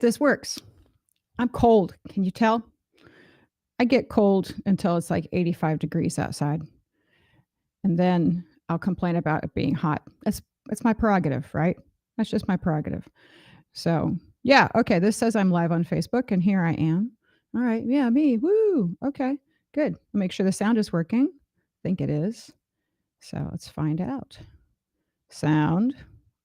this works. I'm cold. Can you tell? I get cold until it's like 85 degrees outside. And then I'll complain about it being hot. That's my prerogative, right? That's just my prerogative. So, yeah, okay, this says I'm live on Facebook, and here I am. All right, yeah, me, woo, okay, good. I'll make sure the sound is working. I think it is. So let's find out. Sound.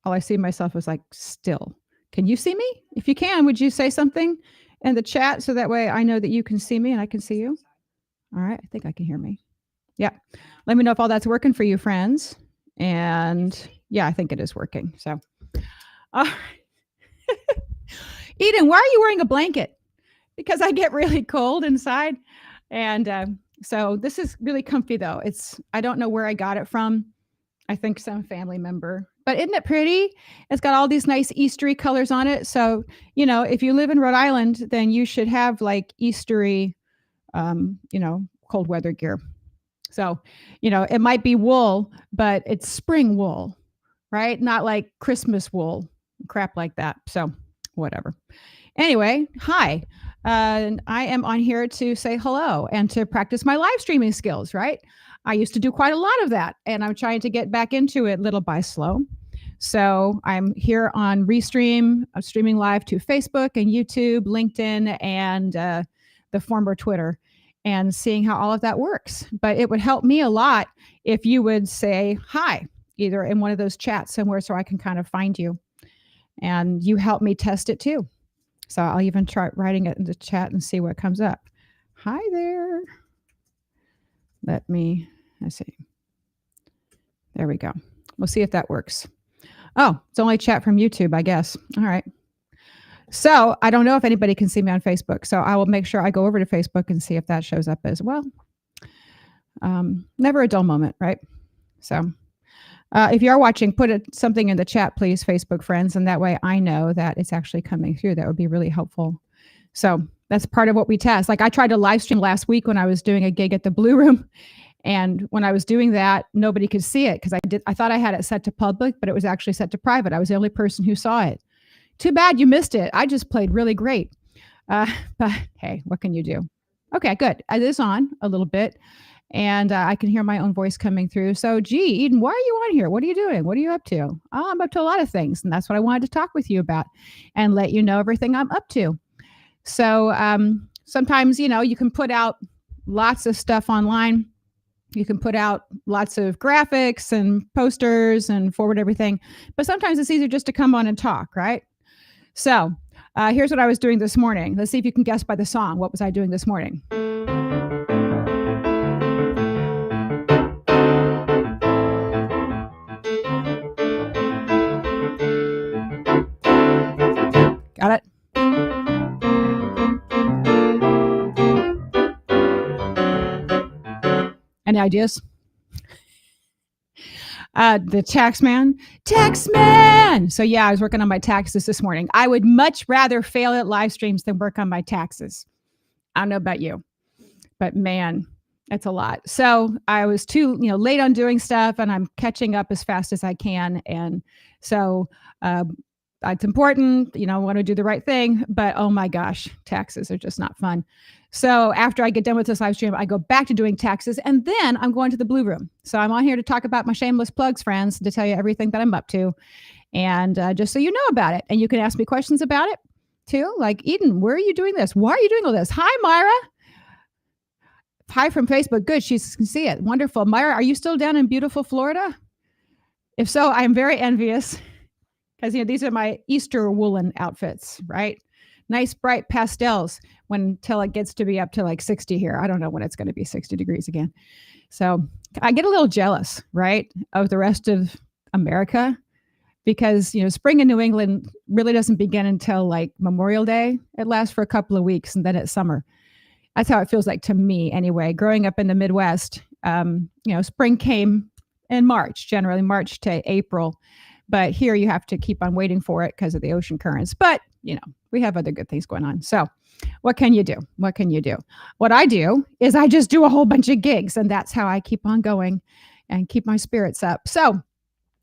All I see myself is like still. Can you see me? If you can, would you say something in the chat so that way I know that you can see me and I can see you? All right, I think I can hear me. Yeah. Let me know if all that's working for you, friends. And yeah, I think it is working. So, Eden, why are you wearing a blanket? Because I get really cold inside. And so this is really comfy though. I don't know where I got it from. I think some family member, but isn't it pretty? It's got all these nice Eastery colors on it. So, if you live in Rhode Island, then you should have like Eastery, cold weather gear. So, it might be wool, but it's spring wool, right? Not like Christmas wool, crap like that. So whatever. Anyway, hi. I am on here to say hello and to practice my live streaming skills, right? I used to do quite a lot of that, and I'm trying to get back into it little by slow. So I'm here on Restream. I'm streaming live to Facebook and YouTube, LinkedIn, and the former Twitter, and seeing how all of that works. But it would help me a lot if you would say hi, either in one of those chats somewhere so I can kind of find you. And you help me test it too. So I'll even try writing it in the chat and see what comes up. Hi there. Let's see. There we go. We'll see if that works. Oh, it's only chat from YouTube, I guess. All right. So I don't know if anybody can see me on Facebook. So I will make sure I go over to Facebook and see if that shows up as well. Never a dull moment, right? So if you are watching, put something in the chat, please, Facebook friends. And that way I know that it's actually coming through. That would be really helpful. So that's part of what we test. Like I tried to live stream last week when I was doing a gig at the Blue Room. And when I was doing that, nobody could see it because I thought I had it set to public, but it was actually set to private. I was the only person who saw it. Too bad you missed it. I just played really great. But hey, what can you do? Okay, good. It is on a little bit. And I can hear my own voice coming through. So, gee, Eden, why are you on here? What are you doing? What are you up to? Oh, I'm up to a lot of things. And that's what I wanted to talk with you about and let you know everything I'm up to. So sometimes, you can put out lots of stuff online. You can put out lots of graphics and posters and forward everything. But sometimes it's easier just to come on and talk, right? So here's what I was doing this morning. Let's see if you can guess by the song. What was I doing this morning? Got it? Any ideas? The taxman. So yeah, I was working on my taxes this morning. I would much rather fail at live streams than work on my taxes. I don't know about you, but man, it's a lot. So I was too, late on doing stuff, and I'm catching up as fast as I can. And so it's important, I want to do the right thing, but oh my gosh, taxes are just not fun. So after I get done with this live stream, I go back to doing taxes, and then I'm going to the Blue Room. So I'm on here to talk about my shameless plugs, friends, to tell you everything that I'm up to. And just so you know about it, and you can ask me questions about it too. Like, Eden, where are you doing this? Why are you doing all this? Hi, Myra. Hi from Facebook. Good. She can see it. Wonderful. Myra, are you still down in beautiful Florida? If so, I'm very envious because, these are my Easter woolen outfits, right? Nice bright pastels until it gets to be up to like 60 here. I don't know when it's going to be 60 degrees again. So I get a little jealous, right, of the rest of America because, spring in New England really doesn't begin until like Memorial Day. It lasts for a couple of weeks and then it's summer. That's how it feels like to me anyway. Growing up in the Midwest, spring came in March, generally March to April. But here you have to keep on waiting for it because of the ocean currents. But, we have other good things going on. So what can you do? What can you do? What I do is I just do a whole bunch of gigs, and that's how I keep on going and keep my spirits up. So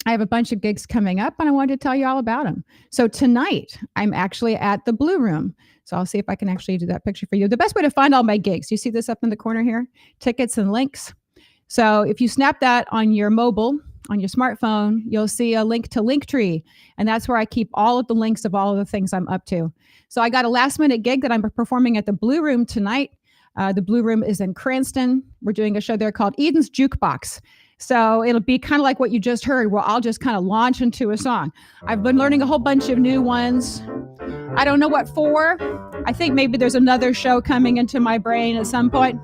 I have a bunch of gigs coming up and I wanted to tell you all about them. So tonight, I'm actually at the Blue Room. So I'll see if I can actually do that picture for you. The best way to find all my gigs, you see this up in the corner here? Tickets and links. So if you snap that on your mobile, on your smartphone, you'll see a link to Linktree. And that's where I keep all of the links of all of the things I'm up to. So I got a last minute gig that I'm performing at the Blue Room tonight. The Blue Room is in Cranston. We're doing a show there called Eden's Jukebox. So it'll be kind of like what you just heard, where I'll just kind of launch into a song. I've been learning a whole bunch of new ones. I don't know what for. I think maybe there's another show coming into my brain at some point.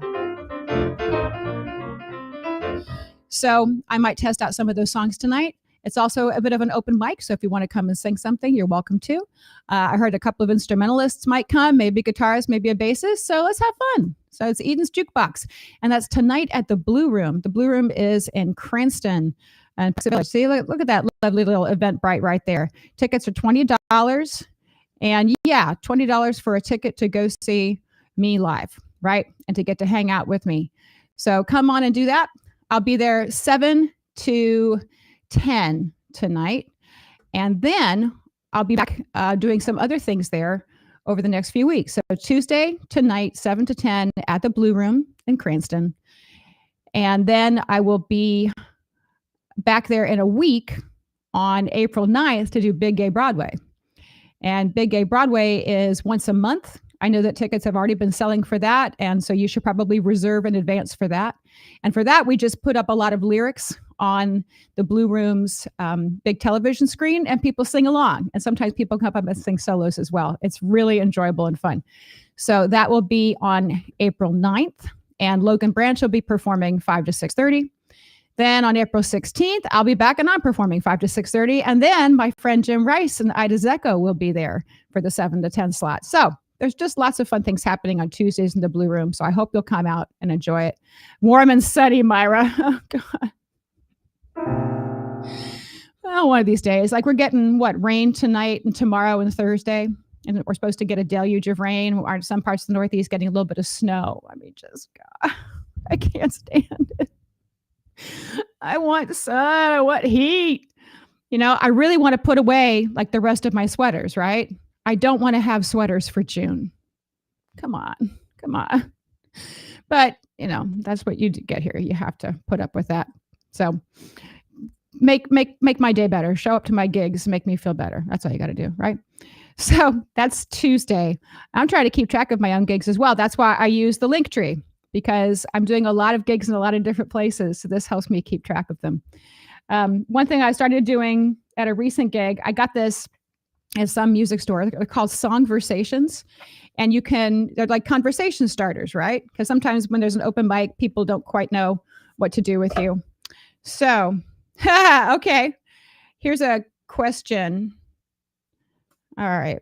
So I might test out some of those songs tonight. It's also a bit of an open mic, so if you want to come and sing something, you're welcome to. I heard a couple of instrumentalists might come, maybe guitarists, maybe a bassist, so let's have fun. So it's Eden's Jukebox, and that's tonight at the Blue Room. The Blue Room is in Cranston. And see, look at that lovely little Eventbrite right there. Tickets are $20, and yeah, $20 for a ticket to go see me live, right? And to get to hang out with me. So come on and do that. I'll be there 7 to 10 tonight. And then I'll be back doing some other things there over the next few weeks. So Tuesday tonight, 7 to 10 at the Blue Room in Cranston. And then I will be back there in a week on April 9th to do Big Gay Broadway. And Big Gay Broadway is once a month. I know that tickets have already been selling for that. And so you should probably reserve in advance for that. And for that, we just put up a lot of lyrics on the Blue Room's big television screen, and people sing along. And sometimes people come up and sing solos as well. It's really enjoyable and fun. So that will be on April 9th. And Logan Branch will be performing 5 to 6:30. Then on April 16th, I'll be back and I'm performing 5 to 6:30. And then my friend Jim Rice and Ida Zecco will be there for the 7 to 10 slot. So there's just lots of fun things happening on Tuesdays in the Blue Room. So I hope you'll come out and enjoy it. Warm and sunny, Myra. Oh, God. Well, one of these days, like we're getting rain tonight and tomorrow and Thursday. And we're supposed to get a deluge of rain. Some parts of the Northeast getting a little bit of snow. I mean, just, God, I can't stand it. I want sun. I want heat. You know, I really want to put away like the rest of my sweaters, right? I don't want to have sweaters for June. Come on. But, you know, that's what you get here. You have to put up with that. So make my day better. Show up to my gigs, make me feel better. That's all you got to do, right? So that's Tuesday. I'm trying to keep track of my own gigs as well. That's why I use the Linktree, because I'm doing a lot of gigs in a lot of different places. So this helps me keep track of them. One thing I started doing at a recent gig, I got this at some music store. They're called Songversations. And they're like conversation starters, right? Because sometimes when there's an open mic, people don't quite know what to do with you. So, okay, here's a question. All right,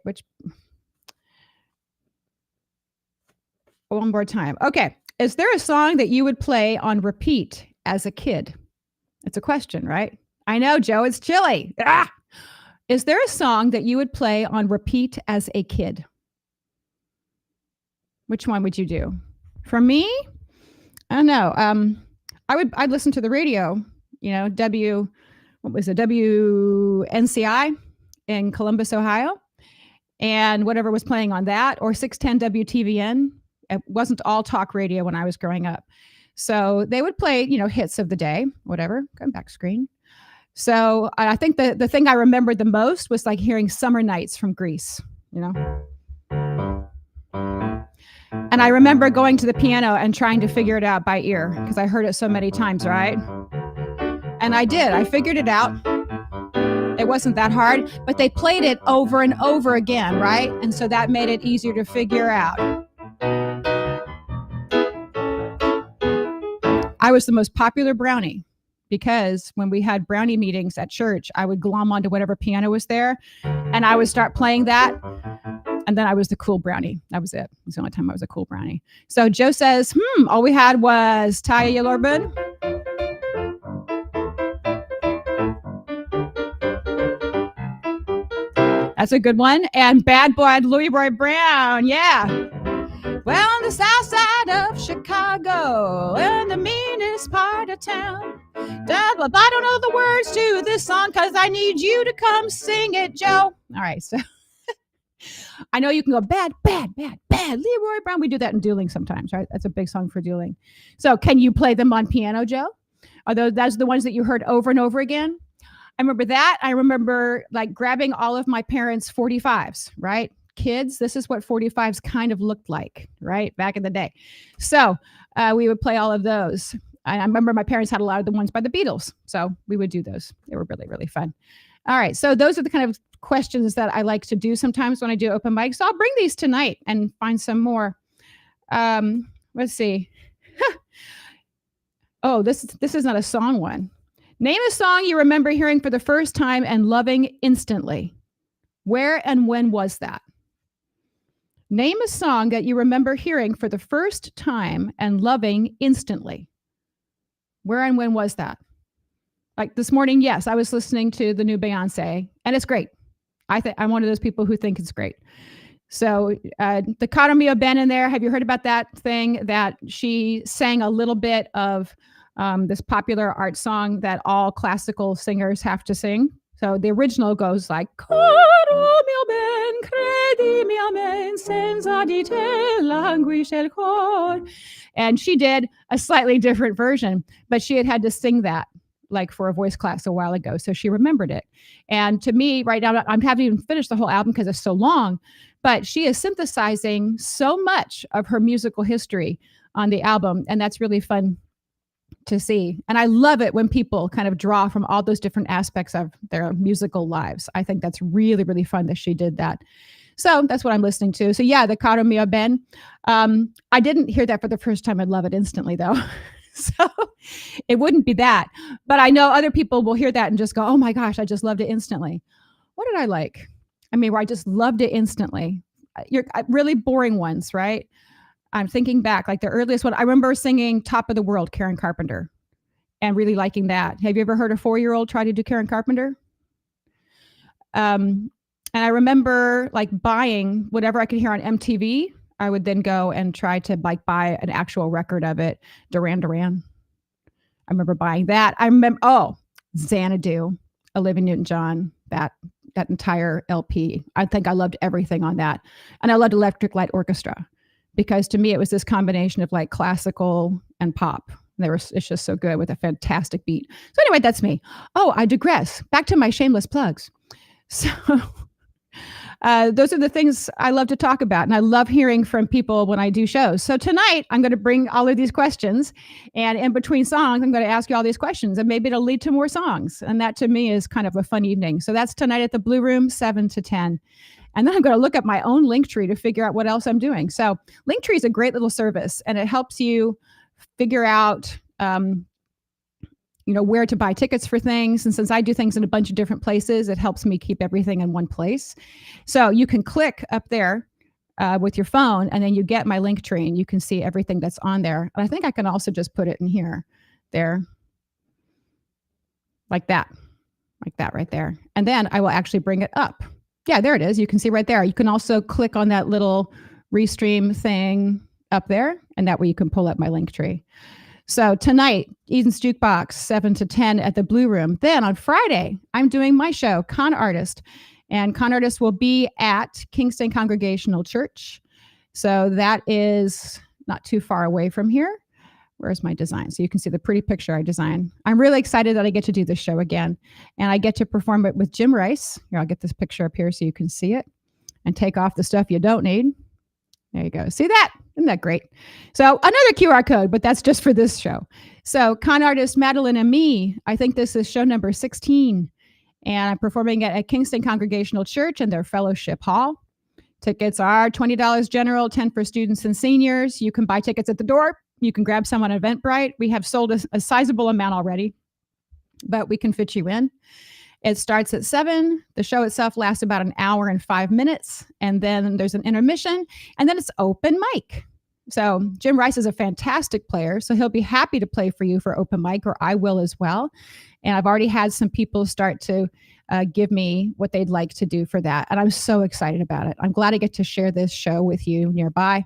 one more time. Okay, is there a song that you would play on repeat as a kid? It's a question, right? I know, Joe, it's chilly. Ah! Is there a song that you would play on repeat as a kid? Which one would you do? For me, I don't know. I'd listen to the radio, you know, WNCI in Columbus, Ohio, and whatever was playing on that, or 610 WTVN. It wasn't all talk radio when I was growing up. So they would play, you know, hits of the day, whatever. Go back screen. So I think the thing I remembered the most was like hearing Summer Nights from Grease, you know. And I remember going to the piano and trying to figure it out by ear because I heard it so many times, right? And I did. I figured it out. It wasn't that hard, but they played it over and over again, right? And so that made it easier to figure out. I was the most popular brownie because when we had brownie meetings at church, I would glom onto whatever piano was there and I would start playing that. And then I was the cool brownie. That was it. It was the only time I was a cool brownie. So Joe says, all we had was Taya Yalorbin. That's a good one. And Bad Boy Louis Boy Brown. Yeah. Well, on the south side of Chicago, in the meanest part of town. I don't know the words to this song because I need you to come sing it, Joe. All right, so I know you can go bad, bad, bad, bad. Leroy Brown. We do that in dueling sometimes, right? That's a big song for dueling. So can you play them on piano, Joe? Are those the ones that you heard over and over again? I remember that. I remember like grabbing all of my parents' 45s, right? Kids, this is what 45s kind of looked like, right? Back in the day. So we would play all of those. I remember my parents had a lot of the ones by the Beatles. So we would do those. They were really, really fun. All right. So those are the kind of questions that I like to do sometimes when I do open mics. So I'll bring these tonight and find some more. Let's see. Oh, this is not a song one. Name a song you remember hearing for the first time and loving instantly. Where and when was that? Name a song that you remember hearing for the first time and loving instantly. Where and when was that? Like this morning, yes, I was listening to the new Beyonce, and it's great. I'm one of those people who think it's great. So the Caro Mio Ben in there, have you heard about that thing that she sang a little bit of this popular art song that all classical singers have to sing? So the original goes like, Caro mio ben, credimi a me, senza di te languisce il cor. And she did a slightly different version, but she had to sing that like for a voice class a while ago. So she remembered it. And to me right now, I haven't even finished the whole album because it's so long, but she is synthesizing so much of her musical history on the album. And that's really fun to see. And I love it when people kind of draw from all those different aspects of their musical lives. I think that's really, really fun that she did that. So that's what I'm listening to. So yeah, the Caro Mio Ben. I didn't hear that for the first time. I'd love it instantly though. So it wouldn't be that. But I know other people will hear that and just go, oh my gosh, I just loved it instantly. What did I like? I mean, where I just loved it instantly. You're really boring ones, right? I'm thinking back, like the earliest one, I remember singing Top of the World, Karen Carpenter, and really liking that. Have you ever heard a 4-year-old try to do Karen Carpenter? And I remember like buying whatever I could hear on MTV. I would then go and try to like buy an actual record of it. Duran Duran. I remember buying that. I remember, Xanadu, Olivia Newton-John, that entire LP. I think I loved everything on that. And I loved Electric Light Orchestra because to me, it was this combination of like classical and pop. It's just so good with a fantastic beat. So anyway, that's me. Oh, I digress. Back to my shameless plugs. So those are the things I love to talk about. And I love hearing from people when I do shows. So tonight, I'm going to bring all of these questions. And in between songs, I'm going to ask you all these questions. And maybe it'll lead to more songs. And that to me is kind of a fun evening. So that's tonight at the Blue Room, 7 to 10. And then I'm going to look at my own Linktree to figure out what else I'm doing. So Linktree is a great little service. And it helps you figure out where to buy tickets for things. And since I do things in a bunch of different places, it helps me keep everything in one place. So you can click up there with your phone, and then you get my Linktree, and you can see everything that's on there. And I think I can also just put it in here, there, like that right there. And then I will actually bring it up. Yeah, there it is. You can see right there. You can also click on that little restream thing up there, and that way you can pull up my Linktree. So tonight, Eden's Jukebox, 7 to 10 at the Blue Room. Then on Friday, I'm doing my show, Con Artist. And Con Artist will be at Kingston Congregational Church. So that is not too far away from here. Where's my design? So you can see the pretty picture I designed. I'm really excited that I get to do this show again. And I get to perform it with Jim Rice. Here, I'll get this picture up here so you can see it. And take off the stuff you don't need. There you go. See that? Isn't that great? So another QR code, but that's just for this show. So Con Artist Madeline and me, I think this is show number 16. And I'm performing at Kingston Congregational Church in their fellowship hall. Tickets are $20 general, 10 for students and seniors. You can buy tickets at the door. You can grab some on Eventbrite. We have sold a sizable amount already, but we can fit you in. It starts at 7. The show itself lasts about an hour and 5 minutes. And then there's an intermission. And then it's open mic. So Jim Rice is a fantastic player. So he'll be happy to play for you for open mic, or I will as well. And I've already had some people start to give me what they'd like to do for that. And I'm so excited about it. I'm glad I get to share this show with you nearby.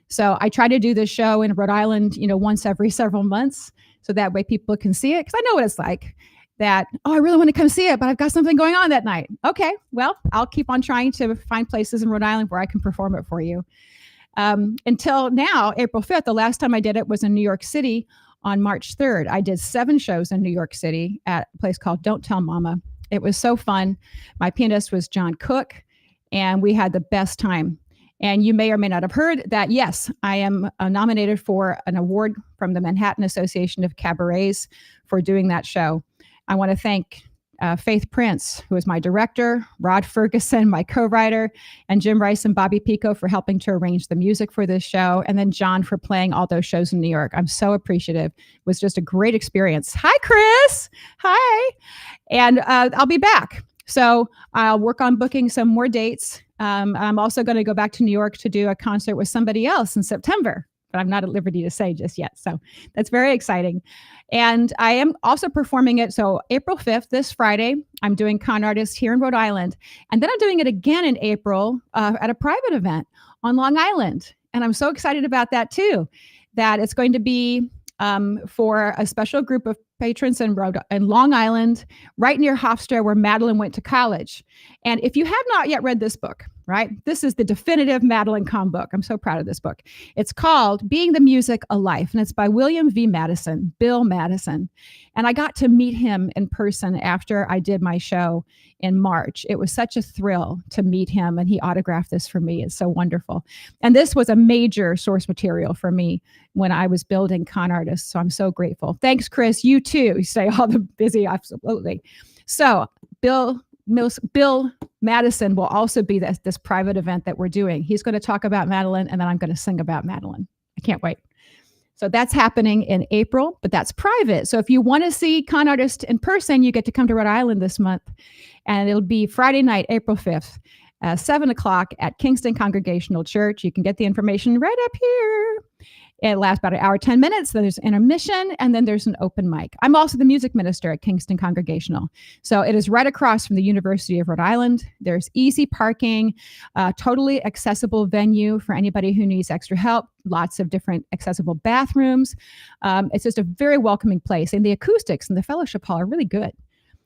So I try to do this show in Rhode Island, once every several months. So that way people can see it. Because I know what it's like that, oh, I really want to come see it, but I've got something going on that night. Okay, well, I'll keep on trying to find places in Rhode Island where I can perform it for you. Until now, April 5th, the last time I did it was in New York City on March 3rd. I did 7 shows in New York City at a place called Don't Tell Mama. It was so fun. My pianist was John Cook, and we had the best time. And you may or may not have heard that, yes, I am nominated for an award from the Manhattan Association of Cabarets for doing that show. I want to thank Faith Prince, who is my director, Rod Ferguson, my co-writer, and Jim Rice and Bobby Pico for helping to arrange the music for this show, and then John for playing all those shows in New York. I'm so appreciative. It was just a great experience. Hi, Chris. Hi. And I'll be back. So I'll work on booking some more dates. I'm also going to go back to New York to do a concert with somebody else in September, but I'm not at liberty to say just yet. So that's very exciting. And I am also performing it. So April 5th, this Friday, I'm doing Con Artist here in Rhode Island. And then I'm doing it again in April at a private event on Long Island. And I'm so excited about that too, that it's going to be for a special group of patrons in Long Island, right near Hofstra, where Madeline went to college. And if you have not yet read this book, right, this is the definitive Madeline Kahn book. I'm so proud of this book. It's called Being the Music a Life, and it's by William V. Madison, Bill Madison. And I got to meet him in person after I did my show in March. It was such a thrill to meet him, and he autographed this for me. It's so wonderful. And this was a major source material for me when I was building Con Artists. So I'm so grateful. Thanks, Chris. You too. You say all the busy, absolutely. So Bill Madison will also be this private event that we're doing. He's going to talk about Madeline, and then I'm going to sing about Madeline. I can't wait. So that's happening in April, but that's private. So if you want to see Con Artist in person, you get to come to Rhode Island this month. And it'll be Friday night, April 5th, 7 o'clock at Kingston Congregational Church. You can get the information right up here. It lasts about an hour, 10 minutes. Then there's intermission, and then there's an open mic. I'm also the music minister at Kingston Congregational. So it is right across from the University of Rhode Island. There's easy parking, totally accessible venue for anybody who needs extra help, lots of different accessible bathrooms. It's just a very welcoming place. And the acoustics in the fellowship hall are really good.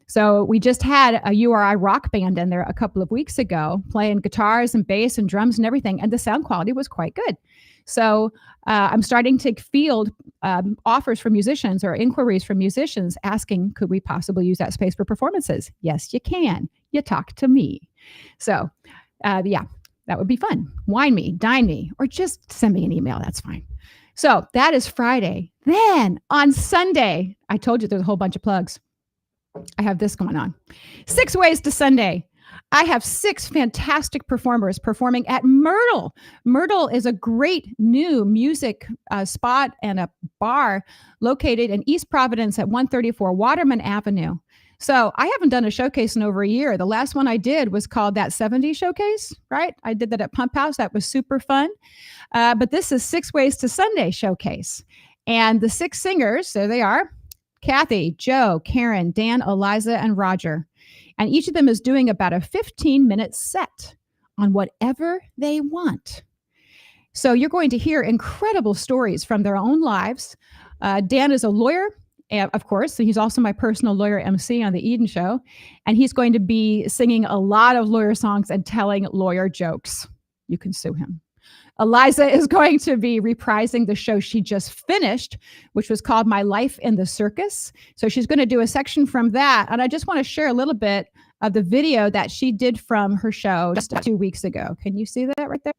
So we just had a URI rock band in there a couple of weeks ago, playing guitars and bass and drums and everything. And the sound quality was quite good. So I'm starting to field offers from musicians or inquiries from musicians asking, could we possibly use that space for performances? Yes, you can. You talk to me. So yeah, that would be fun. Wine me, dine me, or just send me an email. That's fine. So that is Friday. Then on Sunday, I told you there's a whole bunch of plugs. I have this going on. 6 Ways to Sunday. I have 6 fantastic performers performing at Myrtle. Myrtle is a great new music spot and a bar located in East Providence at 134 Waterman Avenue. So I haven't done a showcase in over a year. The last one I did was called That 70s Showcase, right? I did that at Pump House. That was super fun. But this is 6 Ways to Sunday Showcase. And the 6 singers, there they are: Kathy, Joe, Karen, Dan, Eliza, and Roger. And each of them is doing about a 15-minute set on whatever they want. So you're going to hear incredible stories from their own lives. Dan is a lawyer, of course. So he's also my personal lawyer MC on the Eden Show. And he's going to be singing a lot of lawyer songs and telling lawyer jokes. You can sue him. Eliza is going to be reprising the show she just finished, which was called My Life in the Circus. So she's going to do a section from that. And I just want to share a little bit of the video that she did from her show just 2 weeks ago. Can you see that right there?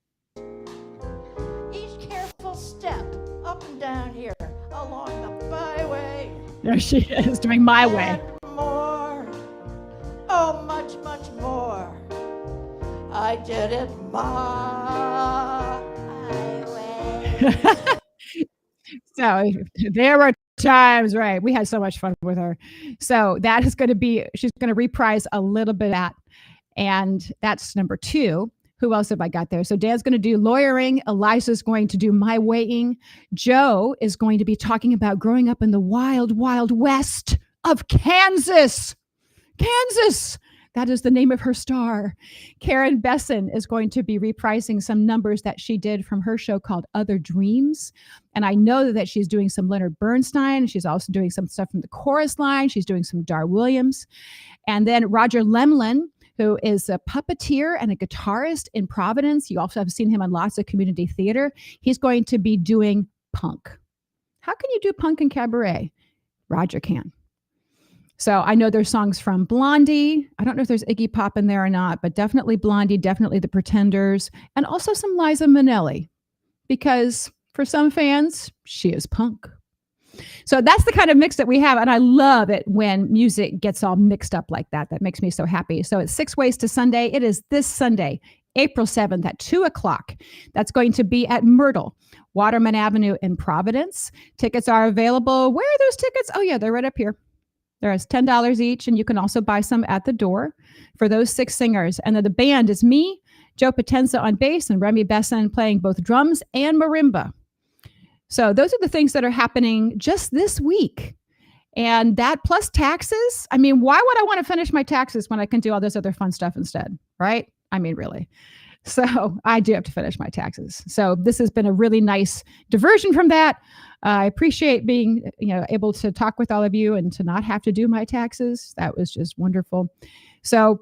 Each careful step up and down here along the byway. There she is, doing My Way. And more. Oh, much, much more. I did it my way. So there were times, right? We had so much fun with her. So that is going to be, she's going to reprise a little bit of that. And that's number 2. Who else have I got there? So Dan's going to do lawyering. Eliza's going to do my weighing. Joe is going to be talking about growing up in the wild, wild west of Kansas. Kansas. That is the name of her star. Karen Besson is going to be reprising some numbers that she did from her show called Other Dreams. And I know that she's doing some Leonard Bernstein. She's also doing some stuff from the chorus line. She's doing some Dar Williams. And then Roger Lemlin, who is a puppeteer and a guitarist in Providence. You also have seen him on lots of community theater. He's going to be doing punk. How can you do punk and cabaret? Roger can. So I know there's songs from Blondie. I don't know if there's Iggy Pop in there or not, but definitely Blondie, definitely The Pretenders, and also some Liza Minnelli, because for some fans, she is punk. So that's the kind of mix that we have. And I love it when music gets all mixed up like that. That makes me so happy. So it's 6 Ways to Sunday. It is this Sunday, April 7th at 2:00. That's going to be at Myrtle, Waterman Avenue in Providence. Tickets are available. Where are those tickets? Oh, yeah, they're right up here. There's $10 each, and you can also buy some at the door for those 6 singers. And then the band is me, Joe Potenza on bass, and Remy Besson playing both drums and marimba. So those are the things that are happening just this week. And that plus taxes. I mean, why would I want to finish my taxes when I can do all this other fun stuff instead, right? I mean, really. So I do have to finish my taxes. So this has been a really nice diversion from that. I appreciate being, able to talk with all of you and to not have to do my taxes. That was just wonderful. So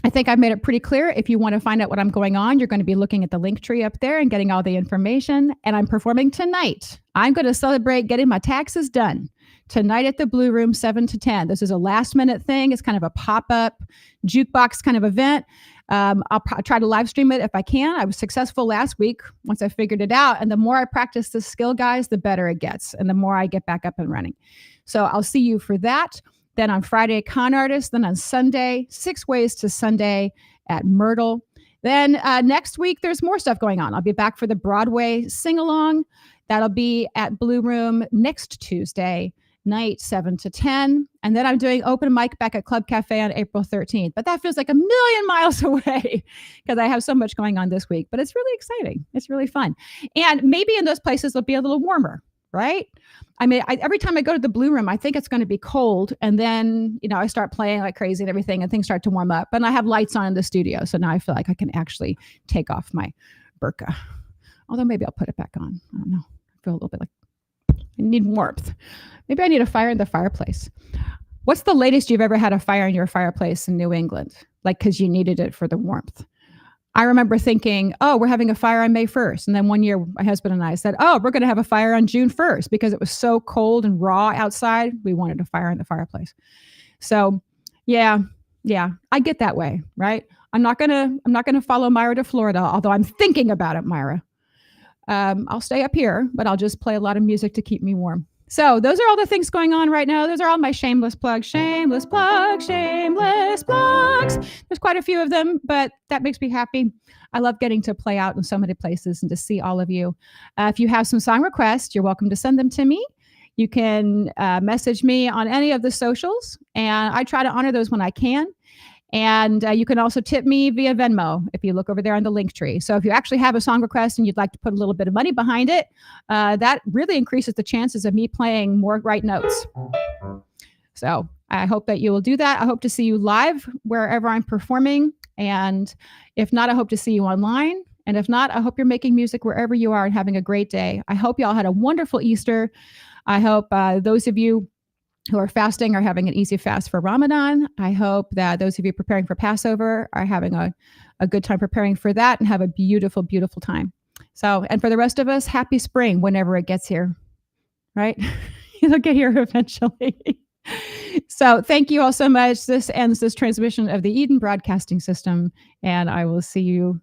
I think I've made it pretty clear. If you want to find out what I'm going on, you're going to be looking at the link tree up there and getting all the information. And I'm performing tonight. I'm going to celebrate getting my taxes done tonight at the Blue Room, 7 to 10. This is a last minute thing. It's kind of a pop-up jukebox kind of event. I'll try to live stream it if I can. I was successful last week once I figured it out. And the more I practice this skill, guys, the better it gets. And the more I get back up and running. So I'll see you for that. Then on Friday, Con Artist. Then on Sunday, 6 Ways to Sunday at Myrtle. Then next week, there's more stuff going on. I'll be back for the Broadway sing-along. That'll be at Blue Room next Tuesday night, 7 to 10. And then I'm doing open mic back at Club Cafe on April 13th. But that feels like a million miles away because I have so much going on this week. But it's really exciting. It's really fun. And maybe in those places it'll be a little warmer, right? I mean, every time I go to the Blue Room, I think it's going to be cold. And then, I start playing like crazy and everything, and things start to warm up. And I have lights on in the studio. So now I feel like I can actually take off my burqa. Although maybe I'll put it back on. I don't know. I feel a little bit like I need warmth. Maybe I need a fire in the fireplace. What's the latest you've ever had a fire in your fireplace in New England? Like, because you needed it for the warmth. I remember thinking, oh, we're having a fire on May 1st. And then one year, my husband and I said, oh, we're going to have a fire on June 1st because it was so cold and raw outside. We wanted a fire in the fireplace. So yeah, I get that way, right? I'm not going to follow Myra to Florida, although I'm thinking about it, Myra. I'll stay up here, but I'll just play a lot of music to keep me warm. So those are all the things going on right now. Those are all my shameless plugs. Shameless plugs, shameless plugs. There's quite a few of them, but that makes me happy. I love getting to play out in so many places and to see all of you. If you have some song requests, you're welcome to send them to me. You can message me on any of the socials, and I try to honor those when I can. And you can also tip me via Venmo if you look over there on the link tree. So if you actually have a song request and you'd like to put a little bit of money behind it, that really increases the chances of me playing more right notes. So I hope that you will do that. I hope to see you live wherever I'm performing. And if not, I hope to see you online. And if not, I hope you're making music wherever you are and having a great day. I hope you all had a wonderful Easter. I hope those of you who are fasting are having an easy fast for Ramadan. I hope that those of you preparing for Passover are having a good time preparing for that and have a beautiful, beautiful time. So, and for the rest of us, happy spring whenever it gets here, right? It'll get here eventually. So thank you all so much. This ends this transmission of the Eden Broadcasting System, and I will see you